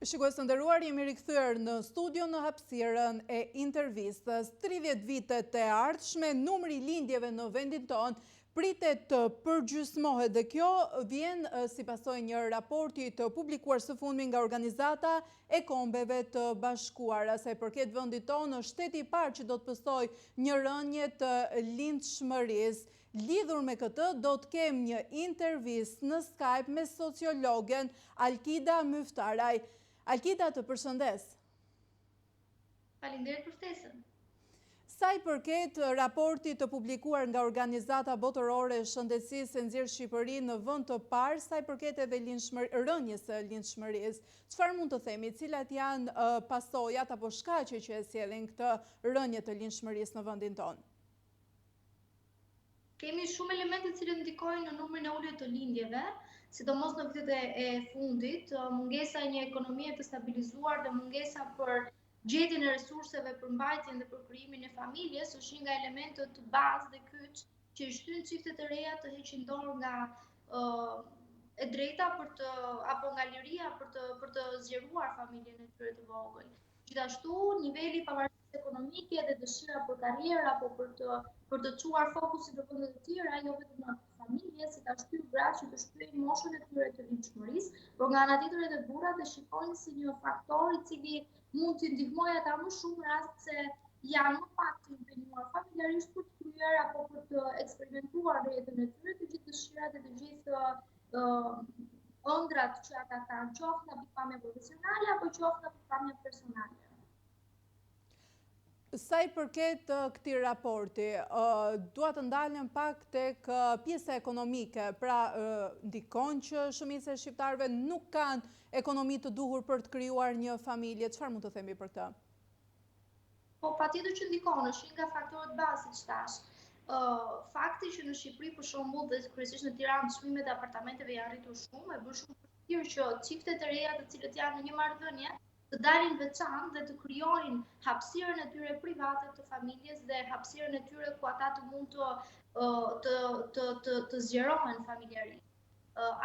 Shikues të nderuar, jemi rikthyer në studio në hapësirën e intervistës. 30 vitet e ardhshme, numri i lindjeve në vendin tonë pritet të përgjysmohet dhe kjo vjen si pasojë një raporti të publikuar së fundmi nga Organizata e Kombeve të Bashkuara. Sa i përket vendit tonë, është shteti i parë që do të pëstojë një rënje të lindshmërisë. Lidhur me këtë, do të kem një intervistë në Skype me sociologen Alkida Myftaraj. Alkida, të përshëndes. Faleminderit për ftesën. Sa i përket raportit të publikuar nga Organizata Botërore e Shëndetësisë e nxjerr Shqipërinë në vend të parë, sa i përket edhe rënjes së lindshmërisë, çfarë mund të themi, cilat janë pasojat apo shkaqet që e sjellin këtë rënje të lindshmërisë në vendin tonë? Kemi shumë elemente që ndikojnë në numrin e ulur të lindjeve, sidomos në vitet e fundit, mungesa e një ekonomie të stabilizuar dhe mungesa për gjetjen e resurseve për mbajtjen dhe për krijimin e familjes është një nga elementët të bazë dhe kyç që i shtyn çiftet e reja të heqin dorë nga e drejta apo nga liria për të zgjeruar familjen e tyre të vogël. Gjithashtu, niveli i pavarësisë ekonomike dhe dëshira për karrierë apo për të çuar fokusin në vende të tjera, jo vetëm në familje, si ta shtyr gratë që të shtyjnë moshën e tyre të lindshmërisë, por nga ana tjetër edhe burrat e shikojnë si një faktor i cili mund t'i ndihmojë ata më shumë rast se janë më pak të impenjuar familjarisht për të kryer apo për të eksperimentuar në jetën e tyre të gjithë dëshirat e të gjithë ëndrat që ata kanë, qoftë nga pikpamja profesionale apo qoftë nga pikpamja personale. Sa i përket këtij raporti, dua të ndalem pak tek pjesa ekonomike, pra ndikon që shumica e shqiptarëve nuk kanë ekonomi të duhur për të krijuar një familje. Çfarë mund të themi për këtë? Po, patjetër që ndikon, është një nga faktorët bazë, siç thash. Fakti që në Shqipëri, për shembull, dhe kryesisht në Tiranë, çmimet e apartamenteve janë rritur shumë, e bën shumë vështirë që çiftet e reja të cilët janë në një marrëdhënie të dalin veçantë dhe të krijojnë hapësirën e tyre private të familjes dhe hapësirën e tyre ku ata të mund të zgjerohen familjarisht.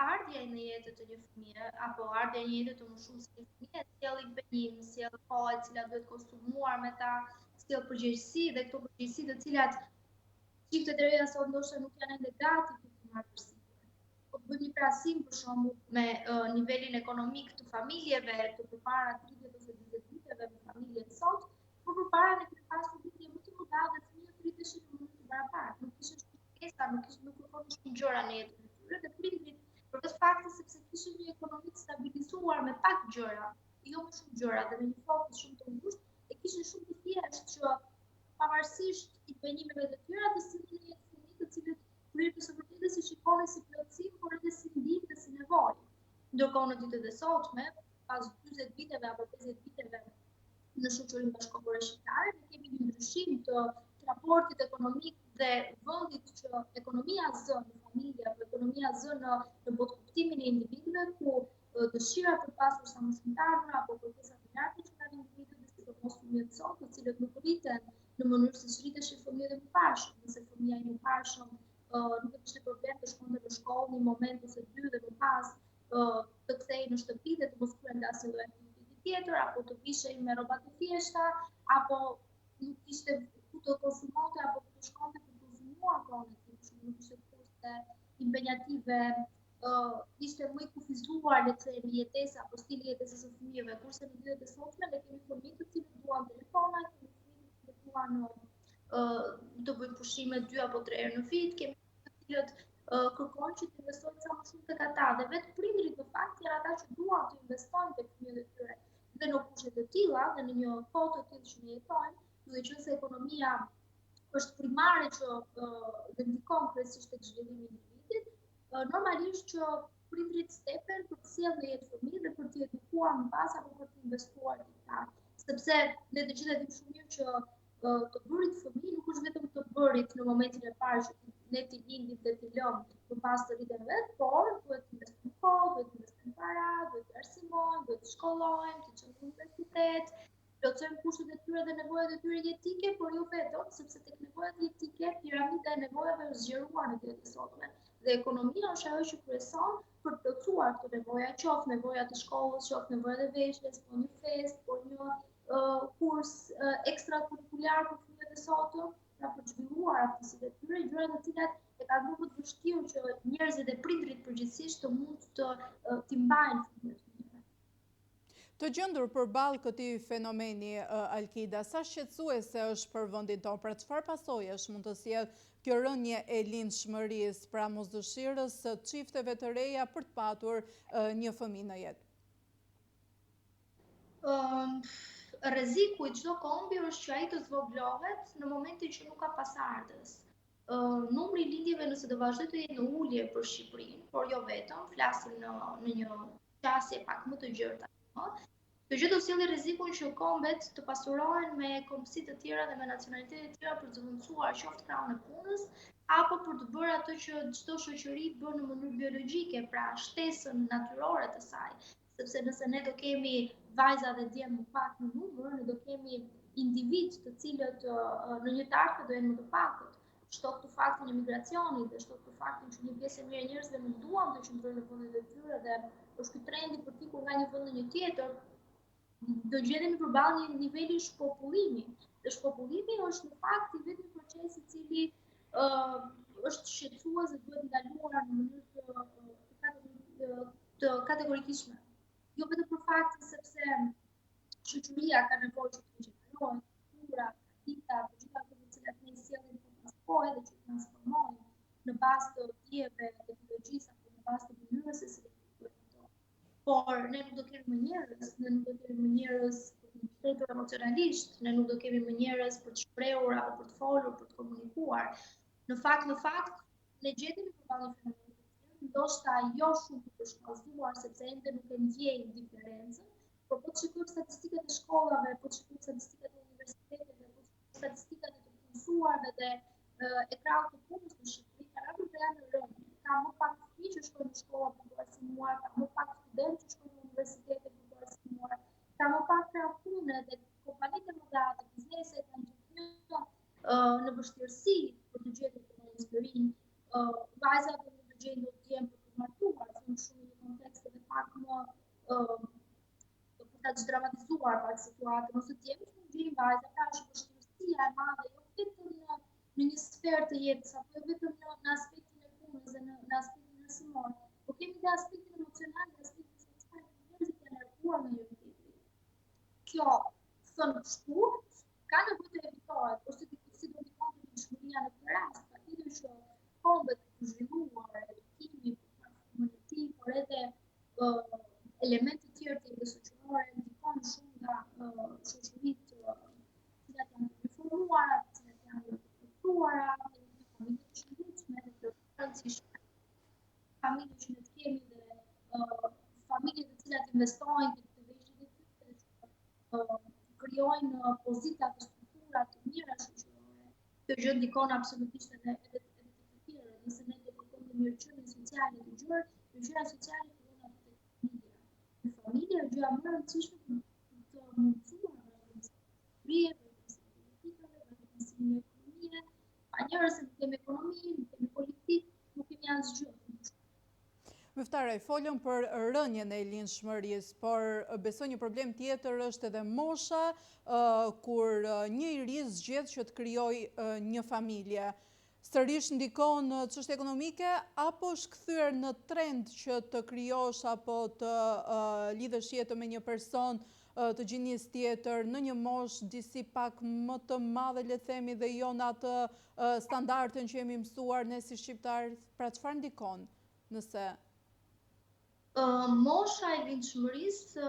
Ardhja në jetë të një fëmije apo ardhja në jetë të më shumë se një fëmije sjell impenjim, sjell kohë e cila duhet konsumuar me ta, sjell përgjegjësi dhe këto përgjegjësi të cilat çiftet e reja sot ndoshta nuk janë ende gati për të marrë përsipër. Po të bëjmë një krahasim për shembull me nivelin ekonomik të familjeve të përpara 30 ose 40 viteve me familjet sot, por përpara ne kemi pasur lidhje më të mëdha dhe fëmijët rriteshin në mënyrë të barabartë, nuk kishin shqetësa, nuk kërkonin shumë gjëra në jetën e tyre dhe prindrit përveç faktit sepse kishin një ekonomi të stabilizuar me pak gjëra, jo më shumë gjëra dhe me një fokus shumë të ngushtë, e kishin shumë të thjeshtë që pavarësisht impenjimeve të tjera të sillnin në jetë fëmijë të cilët kryet së vërtetë si shikonin si plotësim, por edhe si ndihmë dhe si nevojë. Ndërkohë në ditët e sotme, pas 40 viteve apo 50 viteve në shoqërinë bashkëkombëtare shqiptare, ne kemi një ndryshim të raportit ekonomik dhe vendit që ekonomia zë në familje apo ekonomia zë në botkuptimin e individëve, ku dëshira për pasur sa më shumë ardhur apo kërkesa të larta që kanë individët, sidomos fëmijët sot, të cilët nuk rriten në mënyrë siç rriteshin fëmijët e mëparshëm, nëse fëmia e mëparshëm nuk e kishte problem të shkonte në shkollë një moment ose dy dhe më pas të kthehej në shtëpi dhe të mos kryente asnjë lloj aktiviteti tjetër, apo të vishej me rroba të thjeshta, apo nuk kishte ku të konsumonte apo të shkonte për të konsumuar kohën e tij, nuk kishte kurse impenjative, ishte më i kufizuar le të themi jetesa apo stili jetesës së fëmijëve, kurse në ditët e sotme ne kemi fëmijë të cilët duan telefona, kemi fëmijë të cilët duan të bëjnë pushime 2 apo 3 herë në vit, kemi të cilët kërkojnë që të investojnë sa më shumë tek ata dhe vetë prindrit në fakt janë ata që duan të investojnë tek fëmijët e tyre. Dhe në kushte të tilla dhe në një kohë të tillë që ne jetojmë, duke qenë se ekonomia është primare që ndikon kryesisht tek zhvillimi i individit, normalisht që prindrit stepen për të sjellë në jetë fëmijë dhe për t'i edukuar më pas apo për të investuar tek ta. Sepse ne të gjithë e dimë shumë mirë që të bërit fëmijë nuk është vetëm të bërit në momentin e parë që ne t'i lindim dhe t'i lëmë më pas të rriten vetë, por duhet të investojmë kohë, duhet të investojmë para, duhet të arsimojmë, duhet të shkollojmë, të çojmë në universitet, plotësojmë kushtet e tyre dhe nevojat e tyre jetike, por jo vetëm, sepse tek nevojat jetike piramida e nevojave është zgjeruar në ditët e sotme Dhe ekonomia është ajo që kryeson për të plotësuar këto nevoja, qoftë nevoja të shkollës, qoftë nevojat e veshjes, po një festë, po një kurs ekstrakurikular për fëmijët e sotëm, pra për të zhvilluar aftësitë e tyre, gjëra të cilat e kanë bërë më të vështirë që njerëzit e prindrit përgjithsisht të mund t'i mbajnë fëmijët. Të gjendur përballë këtij fenomeni, Alkida, sa shqetësuese është për vendin tonë? Pra çfarë pasojesh mund të sjellë kjo rënje e lindshmërisë, pra mosdëshirës së çifteve të reja për të patur një fëmijë në jetë? Rreziku i çdo kombi është që ai të zvoglohet në momentin që nuk ka pasardhës. Numri i lindjeve nëse do vazhdoj të jetë në ulje për Shqipërinë, por jo vetëm, flasim në një qasje pak më të gjerë tani. Kjo gjë do sjellë rrezikun që kombet të pasurohen me kombësi të tjera dhe me nacionalitete të tjera për të zëvendësuar qoftë krahun e punës, apo për të bërë ato që çdo shoqëri bën në mënyrë biologjike, pra shtesën natyrore të saj. Sepse nëse ne do kemi vajza dhe djem më pak në numër, ne do kemi individ të cilët në një tarë do jenë më të pakët. Shtok të faktin e migracionit dhe shtok të faktin që një pjesë e mirë e njerëzve nuk duan të qëndrojnë në vendet e tyre dhe është ky trendi për të ikur nga një vend në një tjetër, do gjendemi përballë një niveli shpopullimi. Dhe shpopullimi është në fakt i vetmi proces i cili është shqetësues dhe duhet ndaluar në mënyrë të kategorikishme. Jo vetëm për faktin sepse shoqëria ka nevojë që të gjenerohet, kultura, praktika, të gjitha ato të cilat ne sjellim për dhe që transformojnë në bazë të dijeve, teknologjisë apo në bazë të mënyrës se si por ne nuk do kemi më njerëz, ne nuk do kemi më njerëz për të mbështetur emocionalisht, ne nuk do kemi më njerëz për të shprehur apo për të folur, për të komunikuar. Në fakt, ne gjendemi përballë një fenomeni të tillë, ndoshta jo shumë të përshkallëzuar sepse ende nuk e ndjejmë diferencën, por po të shikojmë statistikat e shkollave, po të shikojmë statistikat e universiteteve, po të shikojmë statistikat e të punësuarve dhe e krahut të punës në Shqipëri, kanë ardhur të janë në rënje. Ka më pak fëmijë që shkojnë në shkolla për të arsimuar, ka më pak studentë që shkojnë në universitete për të arsimuar, ka më pak krahut pune dhe kompanitë e mëdha dhe bizneset kanë gjithë në vështirësi për të gjetur punonjës të rinj. Vajzat do të gjejnë djem për të martuar, shumë në një kontekst edhe pak më për ta dramatizuar pak situatën, ose djemit nuk gjejnë vajza, pra është vështirësia e madhe, jo vetëm në një sferë të jetës, apo jo vetëm në aspektin e punës dhe në aspektin arsimor, por kemi dhe aspektin emocional dhe aspektin social që njerëzit janë larguar nga njëri tjetri. Kjo thënë shkurt ka nevojë të evitohet, ose si do ndikon te lindshmëria në këtë rast, patjetër që kombet të zhvilluar, edukimi, komuniteti, por edhe elemente të tjerë të jetës shoqërore ndikojnë shumë nga shoqëritë të cilat janë të informuara, të cilat janë të kultuara, familje të shëndetshme dhe të rëndësishme. Familje që ne të kemi dhe familje të cilat investojnë tek të veshjet e tyre dhe krijojnë pozita të struktura të mira shoqërore. Kjo gjë ndikon absolutisht edhe te të tjerë. Nëse ne do të kemi një mirëqenie sociale të gjerë, mirëqenia sociale fillon aty tek familja. Në familje është gjëja më e rëndësishme për të mundësuar në ekonomie, pa njerëz nuk kemi ekonomi, nuk kemi politikë, nuk kemi asgjë. Mëftaraj, folëm për rënjen e lindshmërisë, por besoj një problem tjetër është edhe mosha, kur një i ri zgjedh që të krijojë një familje. Sërish ndikon çështje ekonomike, apo është kthyer në trend që të krijosh apo të lidhësh jetën me një person të gjinjes tjetër në një moshë disi pak më të madhe, le të themi, dhe jo në atë standardin që jemi mësuar ne si shqiptarë, pra çfarë ndikon nëse Mosha e lindshmërisë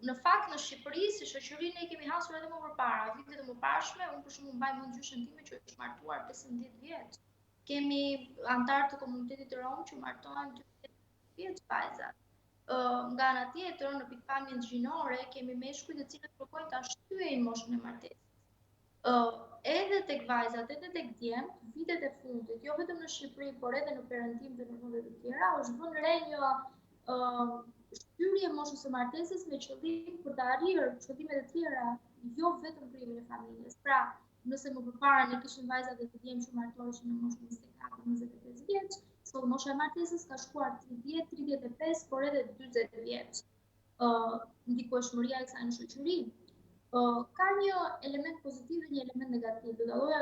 në fakt në Shqipëri si shoqëri ne kemi hasur edhe më përpara, vitet e mëparshme, unë për shembull mbaj mend gjyshën time që është martuar 15 vjeç. Kemi antar të komunitetit rom që martohen 12 vjeç vajzat. Nga ana tjetër, në pikpamjen gjinore kemi meshkuj të cilët kërkojnë ta shtyejnë moshën e martesës. Edhe tek vajzat, edhe tek djemt, vitet e fundit, jo vetëm në Shqipëri, por edhe në perëndim dhe në vende të tjera, është vënë re një shtyrje moshës së martesës me qëllim për të arritur qëllimet e tjera, jo vetëm krijimin e familjes. Pra, nëse më përpara ne kishim vajzat e të djem që martoheshin në moshën 24-25 vjeç, sot mosha e martesës ka shkuar 30, 35, por edhe 40 vjeç. Ndikueshmëria e kësaj në shoqëri ka një element pozitiv dhe një element negativ. Do ta lloja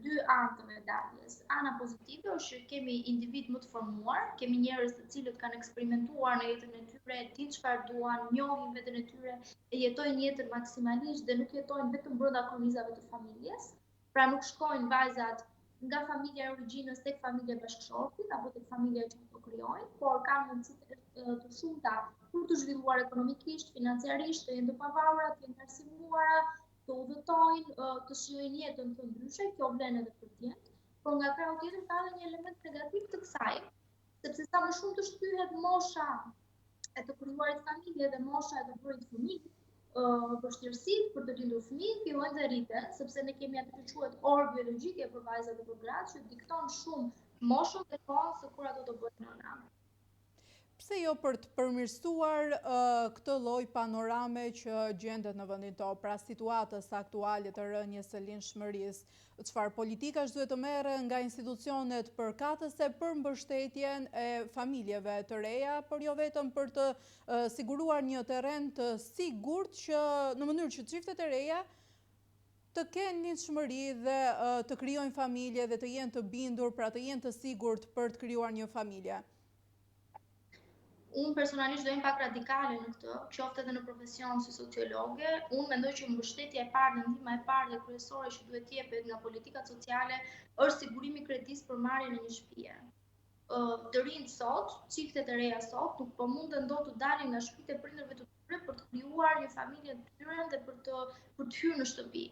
dy anë të medaljes. Ana pozitive është që kemi individ më të formuar, kemi njerëz të cilët kanë eksperimentuar në jetën e tyre, dinë çfarë duan, njohin veten e tyre e jetojnë jetën maksimalisht dhe nuk jetojnë vetëm brenda kornizave të familjes. Pra nuk shkojnë vajzat nga familja e origjinës tek familja e bashkëshortit apo tek familja që ato krijojnë, por kanë mundësi të shumta për të zhvilluar ekonomikisht, financiarisht, të jenë të pavarura, të jenë të arsimuara, të udhëtojnë, të shijojnë jetën të ndryshe, kjo vlen edhe për djemt, por nga krau tjetër ka edhe një element negativ të kësaj, sepse sa më shumë të shtyhet mosha e të krijuarit familje dhe mosha e të bërit fëmijë, vështirësitë për të lindur fëmijë fillojnë të rriten, sepse ne kemi atë që quhet orë biologjike për vajzat dhe për gratë, që dikton shumë moshën dhe kohën se kur ato do bëhen nëna. Pse jo për të përmirësuar këtë lloj panorame që gjendet në vendin tonë, pra situatës aktuale të rënies së lindshmërisë, çfarë politikash duhet të merren nga institucionet përkatëse për mbështetjen e familjeve të reja, por jo vetëm për të siguruar një terren të sigurt që në mënyrë që çiftet e reja të kenë lindshmëri dhe të krijojnë familje dhe të jenë të bindur, pra të jenë të sigurt për të krijuar një familje. Unë personalisht do jem pak radikale në këtë, qoftë edhe në profesion si sociologe. Unë mendoj që mbështetja e parë, ndihma e parë dhe kryesore që duhet jepet nga politikat sociale është sigurimi kredis për marrjen e një shtëpie. Të rinjt sot, çiftet e reja sot, nuk po munden dot të dalin nga shtëpitë e prindërve të tyre për të krijuar një familje të tyre dhe për të hyrë në shtëpi.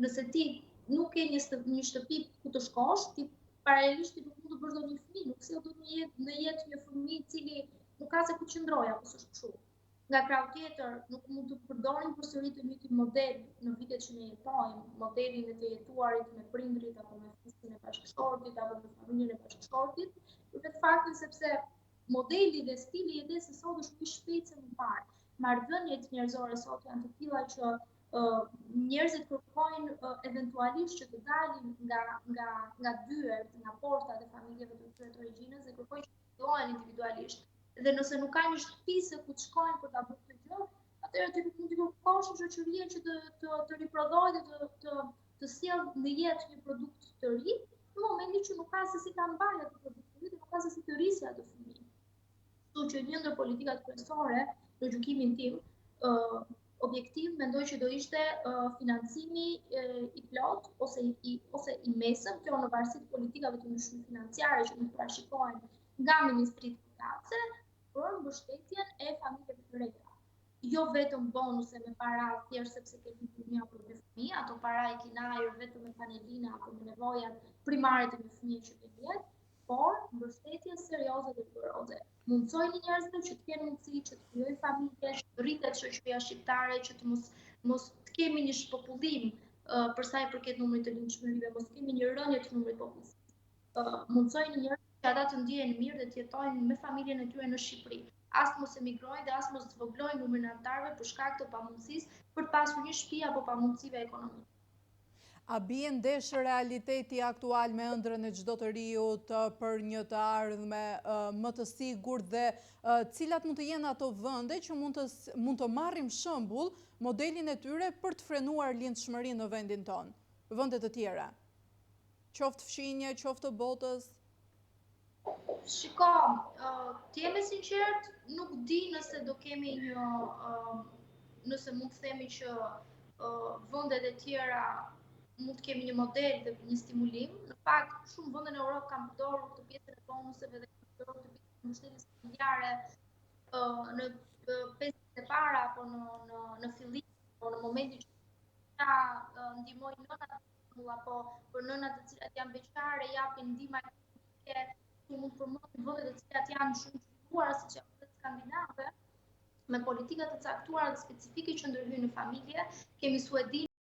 Nëse ti nuk ke një shtëpi ku të shkosh, ti paralelisht nuk mund të bësh dot një fëmijë, nuk sjell dot në jetë një fëmijë i cili nuk ka se ku qëndroj apo s'është kështu. Nga krau tjetër, nuk mund të përdorim përsëri të njëjtin model në vitet që ne jetojmë, modelin e të jetuarit me prindrit apo me fëmijën e bashkëshortit apo me familjen e bashkëshortit, për vetë faktin sepse modeli dhe stili i jetesës sot është më i shpejtë se më parë. Marrëdhëniet njerëzore sot janë të tilla që njerëzit kërkojnë eventualisht që të dalin nga dyert, nga portat e familjeve të tyre të origjinës dhe kërkojnë që të fillojnë individualisht. Dhe nëse nuk ka një shtëpi se ku të shkojnë për ta bërë këtë gjë, atëherë ti nuk mund të kërkosh në shoqëri që të riprodhojë dhe të sjellë në jetë një produkt të ri, në momentin që nuk ka se si ta mbajë atë produkt të ri dhe nuk ka se si të rrisë atë fëmijë. Kështu që një ndër politikat kryesore, në gjykimin tim, objektiv mendoj që do ishte financimi i plot ose i mesëm, kjo në varësi të politikave të ndryshme financiare që mund të parashikohen nga ministritë përkatëse për mbështetjen e familjeve të reja. Jo vetëm bonuse me para thjesht sepse ke një apo dy fëmijë, ato para i kinajër vetëm me panelina apo me nevojat primare të një fëmijë që vjen jetë, por mbështetje serioze dhe rigoroze. Mundsojnë njerëzve që të kenë mundësi që të krijojnë familje, që të rritet shoqëria shqiptare, që të mos të kemi një shpopullim për sa i përket numrit të lindshmërive, mos kemi një rënje të numrit popullsisë. Mundsojnë njerëzve që ata të ndihen mirë dhe të jetojnë me familjen e tyre në Shqipëri. As mos emigrojnë dhe as mos zvoglojnë numrin e anëtarëve për shkak të pamundësisë për të pasur një shtëpi apo pamundësive ekonomike. A bie ndesh realiteti aktual me ëndrrën e çdo të riut për një të ardhme më të sigurt dhe cilat mund të jenë ato vende që mund të marrim shembull modelin e tyre për të frenuar lindshmërinë në vendin tonë, vende të tjera, qoftë fshinje, qoftë botës? Shiko, të jemi sinqert, nuk di nëse do kemi nëse mund të themi që vendet e tjera mund të kemi një model dhe një stimulim. Në fakt, shumë vende në Europë kanë përdorur këtë pjesën e bonuseve dhe kanë përdorur këtë pjesën e mbështetjes familjare në 5 vitet e para apo në fillim apo në momentin që ndihmojnë nënat apo për nënat të cilat janë beqare japin ndihmë ekonomike. Mund të përmendim vende të cilat janë shumë të zhvilluara siç janë vendet skandinave, me politika të caktuara dhe specifike që ndërhyjnë në familje. Kemi Suedinë